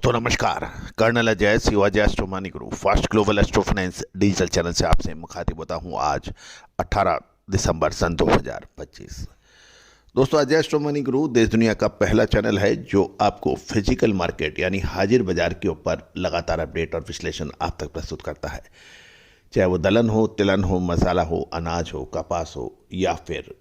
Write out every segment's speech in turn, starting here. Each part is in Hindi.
दोस्तों नमस्कार। कर्नल अजय शिवाजी एस्ट्रोमनी गुरु fast global astro finance digital channel से आपसे मुखातिब होता हूं। आज 18 दिसंबर सन 2025। दोस्तों, अजय एस्ट्रोमनी गुरु देश दुनिया का पहला चैनल है जो आपको फिजिकल मार्केट यानी हाजिर बाजार के ऊपर लगातार अपडेट और विश्लेषण आप तक प्रस्तुत करता है। चाहे वो दलहन हो, तिलहन हो, मसाला हो, अनाज हो, कपास हो या फिर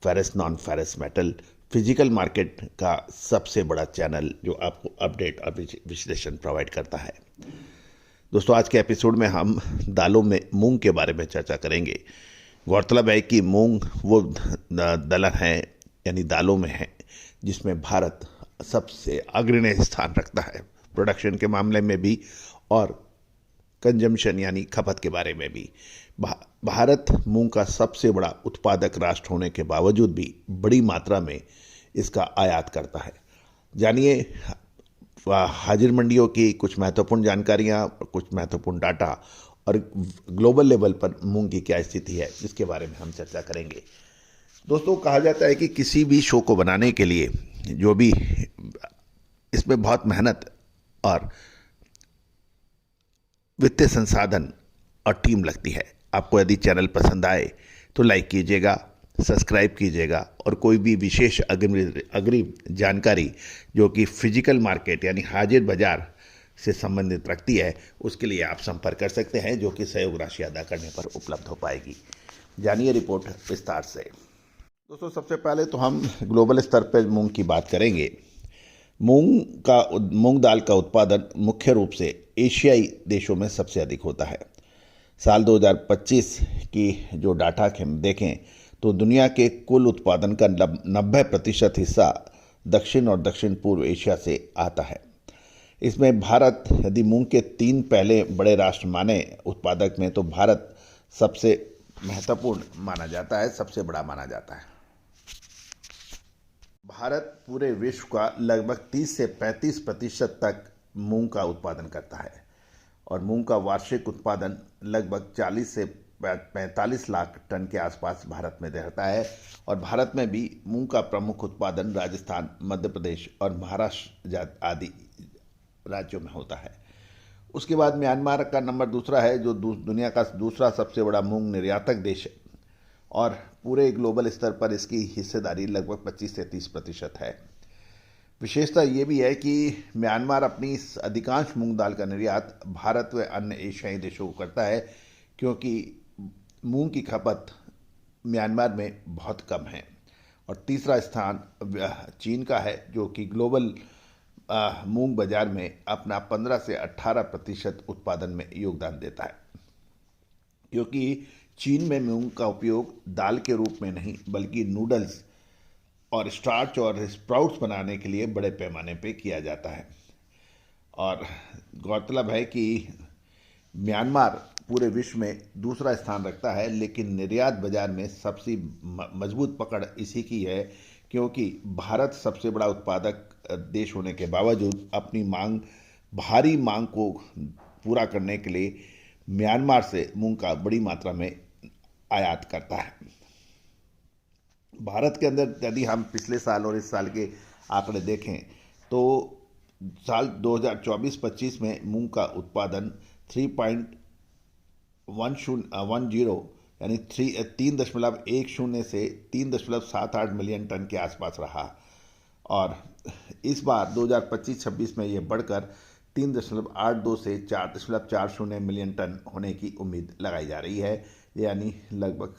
ferrous non ferrous metal, physical market का सबसे बड़ा चैनल जो आपको अपडेट और विश्लेषण प्रोवाइड करता है। दोस्तों, आज के एपिसोड में हम दालों में मूंग के बारे में चर्चा करेंगे। गौरतलब है कि मूंग वो दलहन है यानी दालों में है जिसमें भारत सबसे अग्रणी स्थान रखता है, प्रोडक्शन के मामले में भी और कंजम्पशन यानी खपत के बारे में भी। भारत मूंग का सबसे बड़ा उत्पादक राष्ट्र होने के बावजूद भी बड़ी मात्रा में इसका आयात करता है। जानिए हाजिर मंडियों की कुछ महत्वपूर्ण जानकारियां, कुछ महत्वपूर्ण डाटा और ग्लोबल लेवल पर मूंग की क्या स्थिति है, इसके बारे में हम चर्चा करेंगे। दोस्तों, कहा जाता है कि किसी भी शो को बनाने के लिए जो भी इसमें बहुत मेहनत और वित्तीय संसाधन और टीम लगती है। आपको यदि चैनल पसंद आए तो लाइक कीजिएगा, सब्सक्राइब कीजिएगा और कोई भी विशेष अग्रिम जानकारी जो कि फिजिकल मार्केट यानी हाजिर बाजार से संबंधित रखती है उसके लिए आप संपर्क कर सकते हैं, जो कि सहयोग राशि अदा करने पर उपलब्ध हो पाएगी। जानिए रिपोर्ट विस्तार से। दोस्तों, सबसे पहले तो हम ग्लोबल स्तर पर मूंग की बात करेंगे। मूंग दाल का उत्पादन मुख्य रूप से एशियाई देशों में सबसे अधिक होता है। साल 2025 की जो डाटा हम देखें तो दुनिया के कुल उत्पादन का 90% हिस्सा दक्षिण और दक्षिण पूर्व एशिया से आता है। इसमें भारत, यदि मूंग के 3 पहले बड़े राष्ट्र माने उत्पादक में, तो भारत सबसे महत्वपूर्ण माना जाता है, सबसे बड़ा माना जाता है। भारत पूरे विश्व का लगभग 30 से 35% तक मूंग का उत्पादन करता है और मूंग का वार्षिक उत्पादन लगभग 40 से 45 लाख टन के आसपास भारत में रहता है। और भारत में भी मूंग का प्रमुख उत्पादन राजस्थान, मध्य प्रदेश और महाराष्ट्र आदि राज्यों में होता है। उसके बाद म्यांमार का नंबर दूसरा है, जो दुनिया का दूसरा सबसे बड़ा मूंग निर्यातक देश है और पूरे ग्लोबल स्तर पर इसकी हिस्सेदारी लगभग 25 से 30% है। विशेषता ये भी है कि म्यांमार अपनी अधिकांश मूंग दाल का निर्यात भारत व अन्य एशियाई देशों को करता है, क्योंकि मूंग की खपत म्यांमार में बहुत कम है। और तीसरा स्थान चीन का है, जो कि ग्लोबल मूंग बाजार में अपना 15 से 18% उत्पादन में योगदान देता है, क्योंकि चीन में मूंग का उपयोग दाल के रूप में नहीं बल्कि नूडल्स और स्टार्च और स्प्राउट्स बनाने के लिए बड़े पैमाने पे किया जाता है। और गौरतलब है कि म्यांमार पूरे विश्व में दूसरा स्थान रखता है, लेकिन निर्यात बाजार में सबसे मजबूत पकड़ इसी की है, क्योंकि भारत सबसे बड़ा उत्पादक देश होने के बावजूद अपनी भारी मांग को पूरा करने के लिए म्यांमार से मूंग का बड़ी मात्रा में आयात करता है। भारत के अंदर यदि हम पिछले साल और इस साल के आंकड़े देखें तो साल 2024-25 में मूंग का उत्पादन 3.10 यानी 3.10 से 3.78 मिलियन टन के आसपास रहा और इस बार 2025-26 में ये बढ़कर 3.82 से 4.40 मिलियन टन होने की उम्मीद लगाई जा रही है। यानी लगभग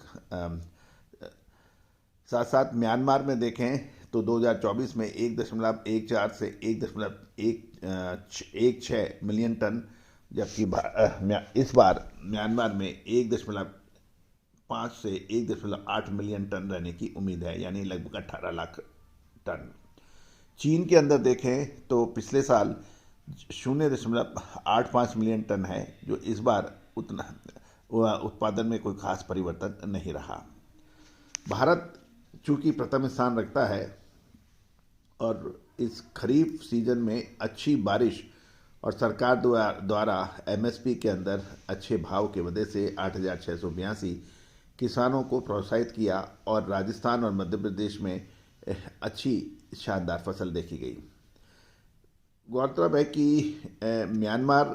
साथ साथ म्यांमार में देखें तो 2024 में 1.14 से 1.16 मिलियन टन, जबकि इस बार म्यांमार में 1.5 से 1.8 मिलियन टन रहने की उम्मीद है, यानी लगभग 18 लाख टन। चीन के अंदर देखें तो पिछले साल 0.85 मिलियन टन है, जो इस बार उतना उत्पादन में कोई खास परिवर्तन नहीं रहा। भारत चूंकि प्रथम स्थान रखता है और इस खरीफ सीजन में अच्छी बारिश और सरकार द्वारा एमएसपी के अंदर अच्छे भाव की वजह से 8,682 किसानों को प्रोत्साहित किया और राजस्थान और मध्य प्रदेश में अच्छी शानदार फसल देखी गई। गौरतलब है कि म्यांमार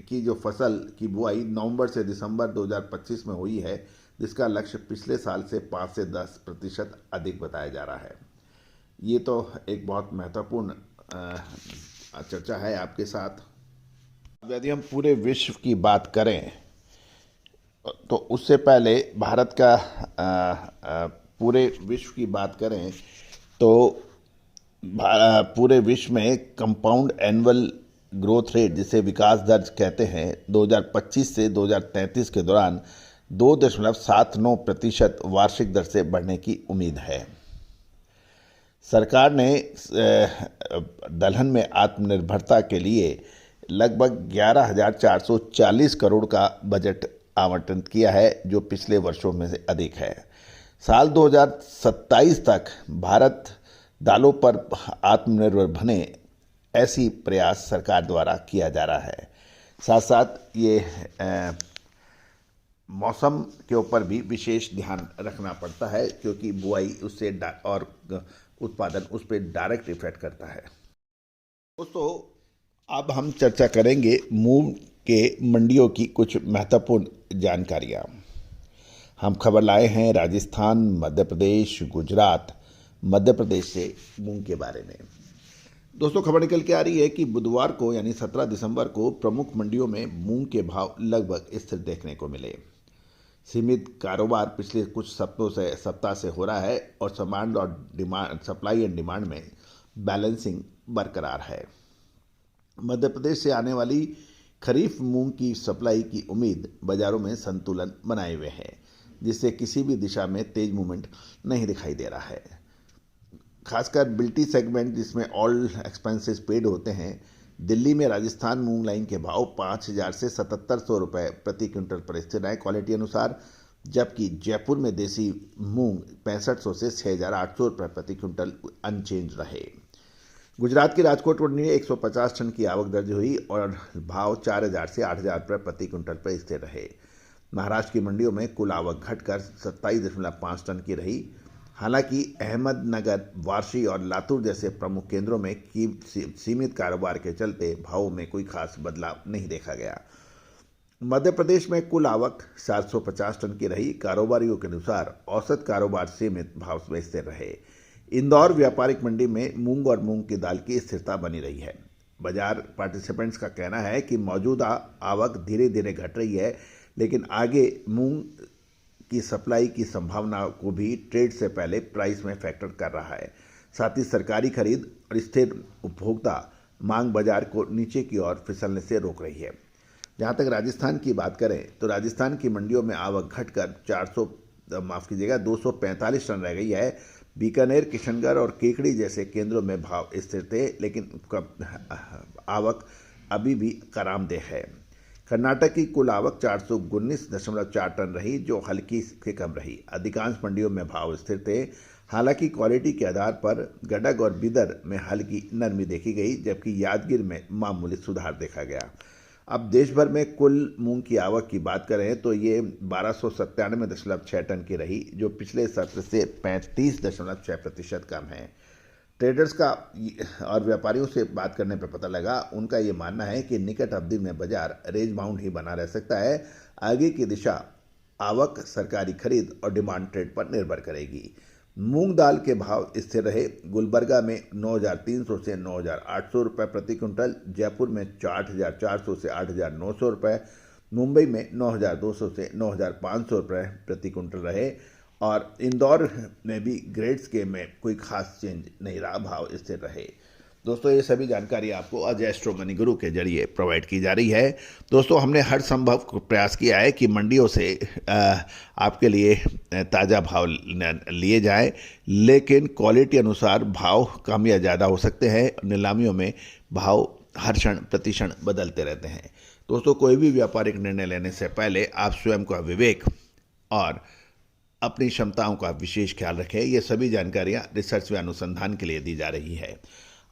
की जो फसल की बुआई नवंबर से दिसंबर 2025 में हुई है, जिसका लक्ष्य पिछले साल से 5 से 10% अधिक बताया जा रहा है। ये तो एक बहुत महत्वपूर्ण चर्चा है आपके साथ। अब यदि हम पूरे विश्व की बात करें तो उससे पहले भारत का पूरे विश्व की बात करें तो पूरे विश्व में कंपाउंड एनुअल ग्रोथ रेट जिसे विकास दर कहते हैं 2025 से 2033 के दौरान 2.79% वार्षिक दर से बढ़ने की उम्मीद है। सरकार ने दलहन में आत्मनिर्भरता के लिए लगभग 11,440 करोड़ का बजट आवंटित किया है, जो पिछले वर्षों में से अधिक है। साल 2027 तक भारत दालों पर आत्मनिर्भर बने, ऐसी प्रयास सरकार द्वारा किया जा रहा है। साथ साथ ये मौसम के ऊपर भी विशेष ध्यान रखना पड़ता है, क्योंकि बुआई उससे और उत्पादन उस पर डायरेक्ट इफेक्ट करता है। दोस्तों, अब हम चर्चा करेंगे मूंग के मंडियों की कुछ महत्वपूर्ण जानकारियाँ। हम खबर लाए हैं राजस्थान, मध्य प्रदेश, गुजरात, मध्य प्रदेश से मूंग के बारे में। दोस्तों, खबर निकल के आ रही है कि बुधवार को यानी 17 दिसंबर को प्रमुख मंडियों में मूंग के भाव लगभग स्थिर देखने को मिले। सीमित कारोबार पिछले कुछ सप्ताह से हो रहा है और सप्लाई एंड डिमांड में बैलेंसिंग बरकरार है। मध्य प्रदेश से आने वाली खरीफ मूंग की सप्लाई की उम्मीद बाजारों में संतुलन बनाए हुए है, जिससे किसी भी दिशा में तेज मूवमेंट नहीं दिखाई दे रहा है। खासकर बिल्टी सेगमेंट, जिसमें ऑल एक्सपेंसेस पेड होते हैं, दिल्ली में राजस्थान मूंग लाइन के भाव 5,000 से 7,700 रुपये प्रति क्विंटल पर स्थिर रहे क्वालिटी अनुसार, जबकि जयपुर में देसी मूंग 6500 से 6,800 रुपये प्रति क्विंटल अनचेंज रहे। गुजरात की राजकोट मंडी में 150 टन की आवक दर्ज हुई और भाव 4,000 से 8,000 रुपये प्रति क्विंटल पर स्थिर रहे। महाराष्ट्र की मंडियों में कुल आवक घटकर 27.5 टन की रही। हालांकि अहमदनगर, वाशी और लातूर जैसे प्रमुख केंद्रों में सीमित कारोबार के चलते भावों में कोई खास बदलाव नहीं देखा गया। मध्य प्रदेश में कुल आवक 750 टन की रही। कारोबारियों के अनुसार औसत कारोबार सीमित भाव में स्थिर रहे। इंदौर व्यापारिक मंडी में मूंग और मूंग की दाल की स्थिरता बनी रही है। बाजार पार्टिसिपेंट्स का कहना है कि मौजूदा आवक धीरे धीरे घट रही है, लेकिन आगे मूंग की सप्लाई की संभावना को भी ट्रेड से पहले प्राइस में फैक्टर कर रहा है। साथ ही सरकारी खरीद और स्थिर उपभोक्ता मांग बाजार को नीचे की ओर फिसलने से रोक रही है। जहां तक राजस्थान की बात करें तो राजस्थान की मंडियों में आवक घटकर 245 टन रह गई है। बीकानेर, किशनगढ़ और केकड़ी जैसे केंद्रों में भाव स्थिर थे, लेकिन आवक अभी भी आरामदेह है। कर्नाटक की कुल आवक 419.4 टन रही, जो हल्की से कम रही। अधिकांश मंडियों में भाव स्थिर थे। हालांकि क्वालिटी के आधार पर गडग और बिदर में हल्की नरमी देखी गई, जबकि यादगीर में मामूली सुधार देखा गया। अब देश भर में कुल मूंग की आवक की बात करें तो ये 1297.6 टन की रही, जो पिछले सत्र से 35.6% कम है। ट्रेडर्स का और व्यापारियों से बात करने पर पता लगा, उनका ये मानना है कि निकट अवधि में बाजार रेंज बाउंड ही बना रह सकता है। आगे की दिशा आवक, सरकारी खरीद और डिमांड ट्रेड पर निर्भर करेगी। मूंग दाल के भाव स्थिर रहे। गुलबर्गा में 9,300 से 9,800 रुपये प्रति क्विंटल, जयपुर में 8,400 से 8,900 रुपये, मुंबई में 9,200 से 9,500 रुपये प्रति क्विंटल रहे और इंदौर में भी ग्रेड स्केल में कोई खास चेंज नहीं रहा, भाव स्थिर रहे। दोस्तों, ये सभी जानकारी आपको अजय एस्ट्रो मनी गुरु के जरिए प्रोवाइड की जा रही है। दोस्तों, हमने हर संभव प्रयास किया है कि मंडियों से आपके लिए ताज़ा भाव लिए जाएं, लेकिन क्वालिटी अनुसार भाव कम या ज़्यादा हो सकते हैं। नीलामियों में भाव हर क्षण प्रतिक्षण बदलते रहते हैं। दोस्तों, कोई भी व्यापारिक निर्णय लेने से पहले आप स्वयं का विवेक और अपनी क्षमताओं का विशेष ख्याल रखें। ये सभी जानकारियाँ रिसर्च व अनुसंधान के लिए दी जा रही है।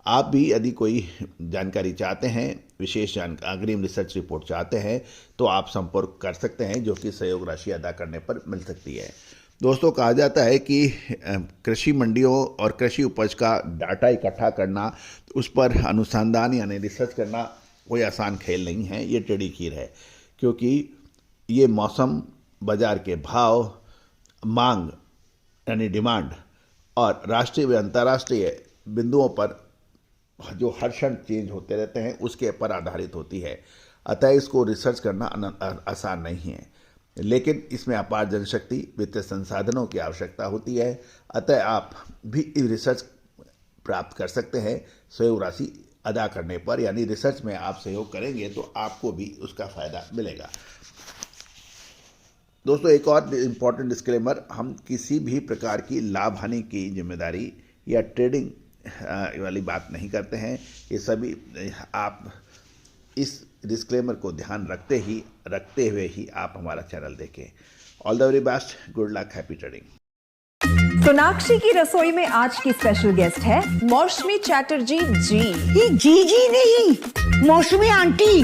आप भी यदि कोई जानकारी चाहते हैं, विशेष अग्रिम रिसर्च रिपोर्ट चाहते हैं, तो आप संपर्क कर सकते हैं, जो कि सहयोग राशि अदा करने पर मिल सकती है। दोस्तों, कहा जाता है कि कृषि मंडियों और कृषि उपज का डाटा इकट्ठा करना, उस पर अनुसंधान यानी रिसर्च करना कोई आसान खेल नहीं है। ये टेढ़ी खीर है, क्योंकि ये मौसम, बाजार के भाव, मांग यानी डिमांड और राष्ट्रीय व अंतर्राष्ट्रीय बिंदुओं पर जो हर क्षण चेंज होते रहते हैं, उसके पर आधारित होती है। अतः इसको रिसर्च करना आसान नहीं है, लेकिन इसमें अपार जनशक्ति, वित्तीय संसाधनों की आवश्यकता होती है। अतः आप भी रिसर्च प्राप्त कर सकते हैं सहयोग राशि अदा करने पर, यानी रिसर्च में आप सहयोग करेंगे तो आपको भी उसका फायदा मिलेगा। दोस्तों, एक और इम्पॉर्टेंट डिस्क्लेमर, हम किसी भी प्रकार की लाभ हानि की जिम्मेदारी या ट्रेडिंग वाली बात नहीं करते हैं। ये सभी आप इस डिस्क्लेमर को ध्यान रखते हुए ही आप हमारा चैनल देखें। All the very best, good luck, happy trading. Sonakshi की रसोई में आज की स्पेशल गेस्ट है मौसमी चैटर्जी जी। ये जी नहीं, मौसमी आंटी।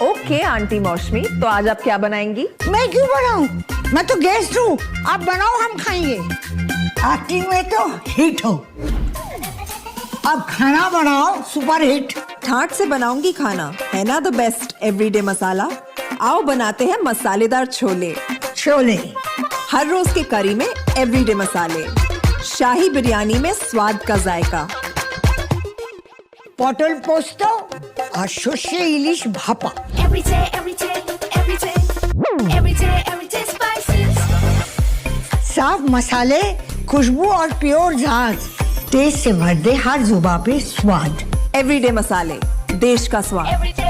ओके आंटी मौसमी, तो आज आप क्या बनाएंगी? मैं क्यों बनाऊं? मैं तो गेस्ट हूँ, आप बनाओ, हम खाएंगे। एक्टिंग में तो हिट हो, अब खाना बनाओ सुपर हिट। ठाट से बनाऊंगी खाना, है ना द बेस्ट एवरीडे मसाला। आओ बनाते हैं मसालेदार छोले। हर रोज के करी में एवरीडे मसाले, शाही बिरयानी में स्वाद का जायका। पटल पोस्तो और शस्य इलिश भापा। साफ मसाले, खुशबू और प्योर झांझ, टेस्ट से भर दे हर जुबान पे स्वाद। एवरीडे मसाले, देश का स्वाद।